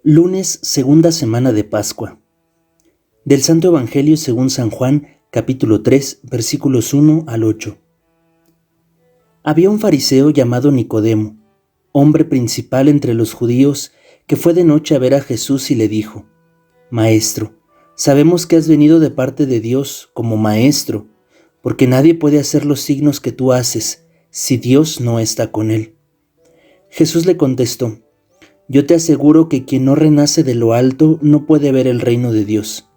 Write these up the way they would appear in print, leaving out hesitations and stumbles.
Lunes, segunda semana de Pascua. Del Santo Evangelio según San Juan, capítulo 3, versículos 1 al 8. Había un fariseo llamado Nicodemo, hombre principal entre los judíos, que fue de noche a ver a Jesús y le dijo: Maestro, sabemos que has venido de parte de Dios como maestro, porque nadie puede hacer los signos que tú haces si Dios no está con él. Jesús le contestó: Yo te aseguro que quien no renace de lo alto no puede ver el reino de Dios.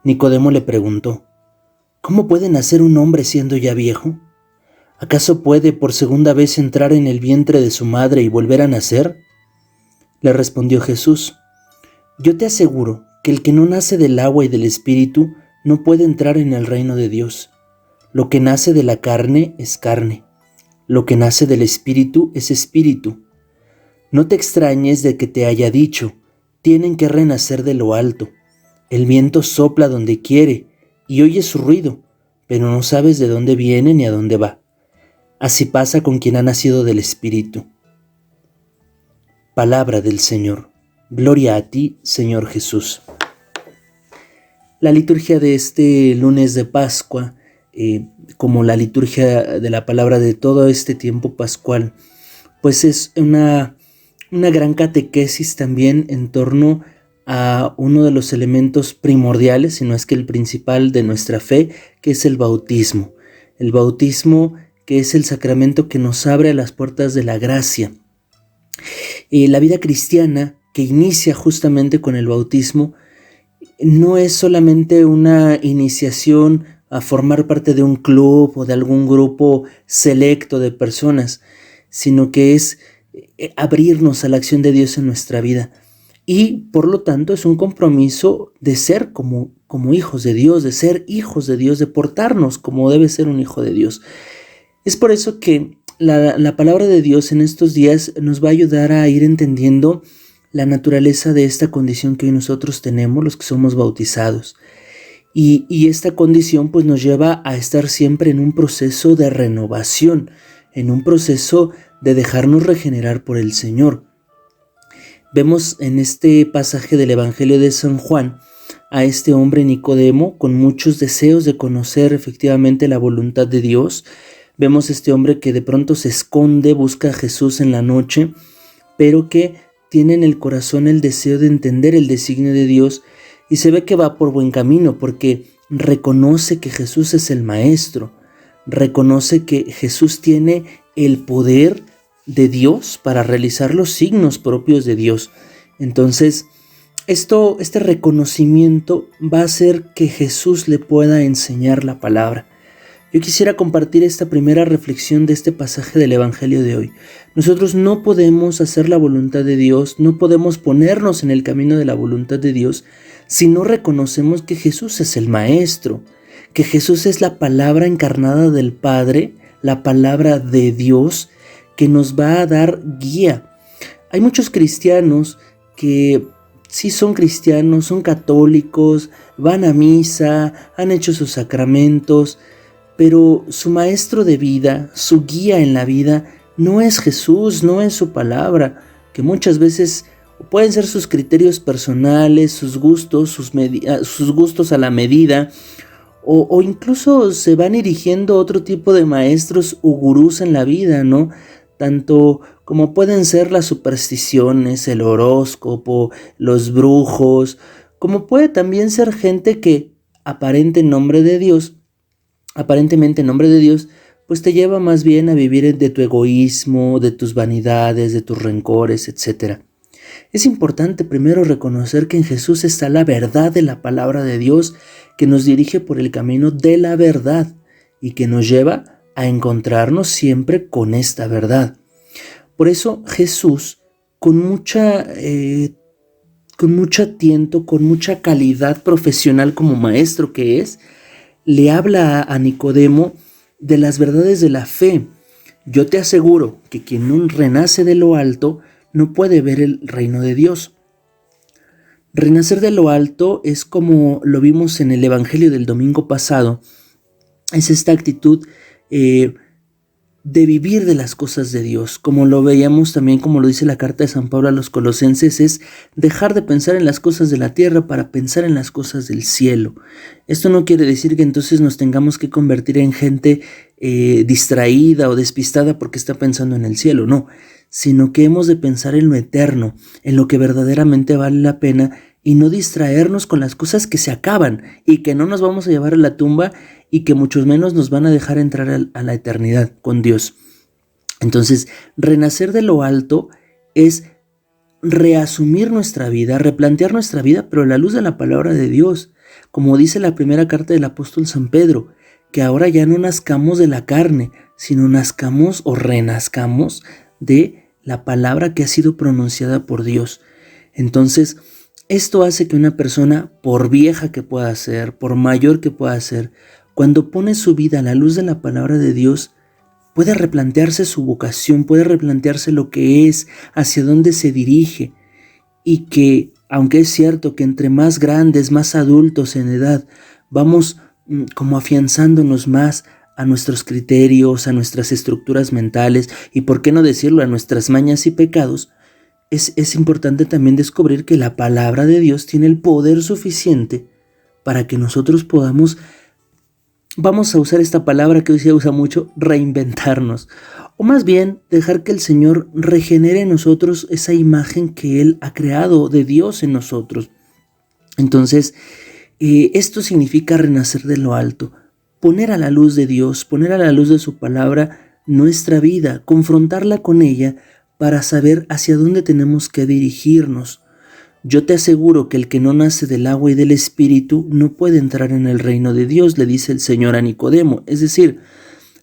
Nicodemo le preguntó: ¿Cómo puede nacer un hombre siendo ya viejo? ¿Acaso puede por segunda vez entrar en el vientre de su madre y volver a nacer? Le respondió Jesús: Yo te aseguro que el que no nace del agua y del Espíritu no puede entrar en el reino de Dios. Lo que nace de la carne es carne, lo que nace del Espíritu es espíritu. No te extrañes de que te haya dicho: tienen que renacer de lo alto. El viento sopla donde quiere y oyes su ruido, pero no sabes de dónde viene ni a dónde va. Así pasa con quien ha nacido del Espíritu. Palabra del Señor. Gloria a ti, Señor Jesús. La liturgia de este lunes de Pascua, como la liturgia de la palabra de todo este tiempo pascual, pues es una gran catequesis también en torno a uno de los elementos primordiales, si no es que el principal de nuestra fe, que es el bautismo. El bautismo, que es el sacramento que nos abre a las puertas de la gracia. La vida cristiana, que inicia justamente con el bautismo, no es solamente una iniciación a formar parte de un club o de algún grupo selecto de personas, sino que es abrirnos a la acción de Dios en nuestra vida. Y por lo tanto es un compromiso de ser como hijos de Dios, de ser hijos de Dios, de portarnos como debe ser un hijo de Dios. Es por eso que la palabra de Dios en estos días nos va a ayudar a ir entendiendo la naturaleza de esta condición que hoy nosotros tenemos, los que somos bautizados. Y esta condición pues nos lleva a estar siempre en un proceso de renovación, en un proceso de dejarnos regenerar por el Señor. Vemos en este pasaje del Evangelio de San Juan a este hombre Nicodemo con muchos deseos de conocer efectivamente la voluntad de Dios. Vemos este hombre que de pronto se esconde, busca a Jesús en la noche, pero que tiene en el corazón el deseo de entender el designio de Dios, y se ve que va por buen camino porque reconoce que Jesús es el Maestro, reconoce que Jesús tiene el poder de Dios para realizar los signos propios de Dios. Entonces, este reconocimiento va a hacer que Jesús le pueda enseñar la palabra. Yo quisiera compartir esta primera reflexión de este pasaje del Evangelio de hoy. Nosotros no podemos hacer la voluntad de Dios, no podemos ponernos en el camino de la voluntad de Dios si no reconocemos que Jesús es el Maestro, que Jesús es la palabra encarnada del Padre, la palabra de Dios, que nos va a dar guía. Hay muchos cristianos que sí son cristianos, son católicos, van a misa, han hecho sus sacramentos, pero su maestro de vida, su guía en la vida, no es Jesús, no es su palabra, que muchas veces pueden ser sus criterios personales, sus gustos, sus gustos a la medida, o incluso se van erigiendo otro tipo de maestros o gurús en la vida, ¿no? Tanto como pueden ser las supersticiones, el horóscopo, los brujos, como puede también ser gente que aparentemente en nombre de Dios, pues te lleva más bien a vivir de tu egoísmo, de tus vanidades, de tus rencores, etc. Es importante primero reconocer que en Jesús está la verdad de la palabra de Dios, que nos dirige por el camino de la verdad y que nos lleva a encontrarnos siempre con esta verdad. Por eso Jesús, con mucho tiento, con mucha calidad profesional como maestro que es, le habla a Nicodemo de las verdades de la fe. Yo te aseguro que quien no renace de lo alto no puede ver el reino de Dios. Renacer de lo alto es, como lo vimos en el Evangelio del domingo pasado, es esta actitud de vivir de las cosas de Dios. Como lo veíamos también, como lo dice la carta de San Pablo a los Colosenses, es dejar de pensar en las cosas de la tierra para pensar en las cosas del cielo. Esto no quiere decir que entonces nos tengamos que convertir en gente distraída o despistada porque está pensando en el cielo, no, sino que hemos de pensar en lo eterno, en lo que verdaderamente vale la pena y no distraernos con las cosas que se acaban y que no nos vamos a llevar a la tumba y que muchos menos nos van a dejar entrar a la eternidad con Dios. Entonces, renacer de lo alto es reasumir nuestra vida, replantear nuestra vida, pero a la luz de la palabra de Dios. Como dice la primera carta del apóstol San Pedro, que ahora ya no nazcamos de la carne, sino nazcamos o renazcamos de la palabra que ha sido pronunciada por Dios. Entonces, esto hace que una persona, por vieja que pueda ser, por mayor que pueda ser, cuando pone su vida a la luz de la palabra de Dios, puede replantearse su vocación, puede replantearse lo que es, hacia dónde se dirige, y que, aunque es cierto que entre más grandes, más adultos en edad, vamos como afianzándonos más a nuestros criterios, a nuestras estructuras mentales, y por qué no decirlo, a nuestras mañas y pecados, es importante también descubrir que la palabra de Dios tiene el poder suficiente para que nosotros podamos, vamos a usar esta palabra que hoy se usa mucho, reinventarnos, o más bien dejar que el Señor regenere en nosotros esa imagen que Él ha creado de Dios en nosotros. Entonces, esto significa renacer de lo alto, poner a la luz de Dios, poner a la luz de su palabra nuestra vida, confrontarla con ella para saber hacia dónde tenemos que dirigirnos. Yo te aseguro que el que no nace del agua y del Espíritu no puede entrar en el reino de Dios, le dice el Señor a Nicodemo. Es decir,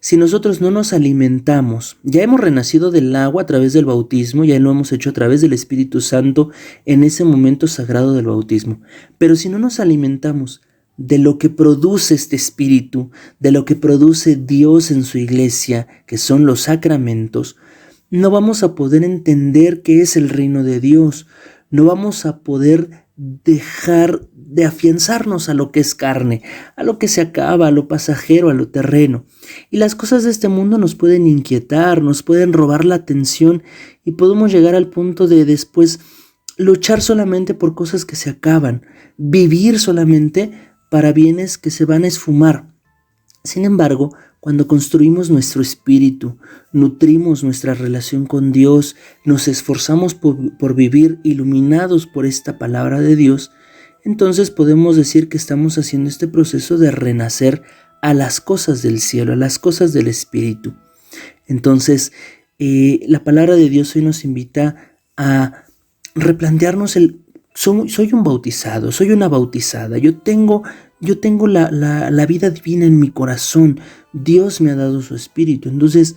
si nosotros no nos alimentamos, ya hemos renacido del agua a través del bautismo, ya lo hemos hecho a través del Espíritu Santo en ese momento sagrado del bautismo. Pero si no nos alimentamos de lo que produce este Espíritu, de lo que produce Dios en su iglesia, que son los sacramentos, no vamos a poder entender qué es el reino de Dios, no vamos a poder dejar de afianzarnos a lo que es carne, a lo que se acaba, a lo pasajero, a lo terreno. Y las cosas de este mundo nos pueden inquietar, nos pueden robar la atención y podemos llegar al punto de después luchar solamente por cosas que se acaban, vivir solamente para bienes que se van a esfumar. Sin embargo, cuando construimos nuestro espíritu, nutrimos nuestra relación con Dios, nos esforzamos por vivir iluminados por esta palabra de Dios, entonces podemos decir que estamos haciendo este proceso de renacer a las cosas del cielo, a las cosas del espíritu. Entonces, la palabra de Dios hoy nos invita a replantearnos soy un bautizado, soy una bautizada, yo tengo la vida divina en mi corazón, Dios me ha dado su espíritu. Entonces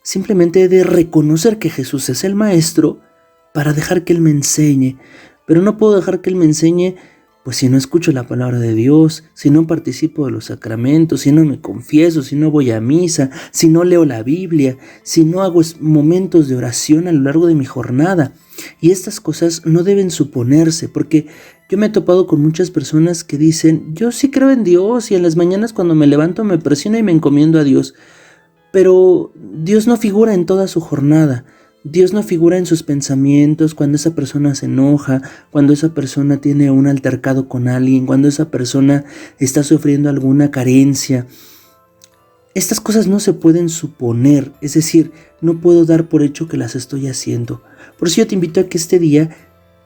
simplemente he de reconocer que Jesús es el maestro para dejar que Él me enseñe, pero no puedo dejar que Él me enseñe pues si no escucho la palabra de Dios, si no participo de los sacramentos, si no me confieso, si no voy a misa, si no leo la Biblia, si no hago momentos de oración a lo largo de mi jornada. Y estas cosas no deben suponerse, porque yo me he topado con muchas personas que dicen, yo sí creo en Dios y en las mañanas cuando me levanto me presiono y me encomiendo a Dios, pero Dios no figura en toda su jornada. Dios no figura en sus pensamientos cuando esa persona se enoja, cuando esa persona tiene un altercado con alguien, cuando esa persona está sufriendo alguna carencia. Estas cosas no se pueden suponer, es decir, no puedo dar por hecho que las estoy haciendo. Por eso yo te invito a que este día,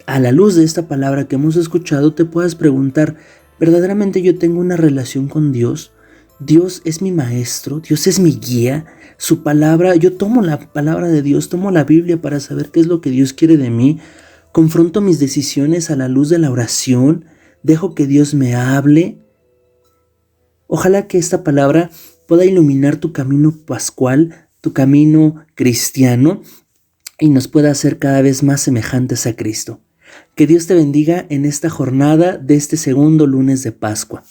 a la luz de esta palabra que hemos escuchado, te puedas preguntar, ¿verdaderamente yo tengo una relación con Dios? Dios es mi maestro, Dios es mi guía, su palabra, yo tomo la palabra de Dios, tomo la Biblia para saber qué es lo que Dios quiere de mí, confronto mis decisiones a la luz de la oración, dejo que Dios me hable. Ojalá que esta palabra pueda iluminar tu camino pascual, tu camino cristiano y nos pueda hacer cada vez más semejantes a Cristo. Que Dios te bendiga en esta jornada de este segundo lunes de Pascua.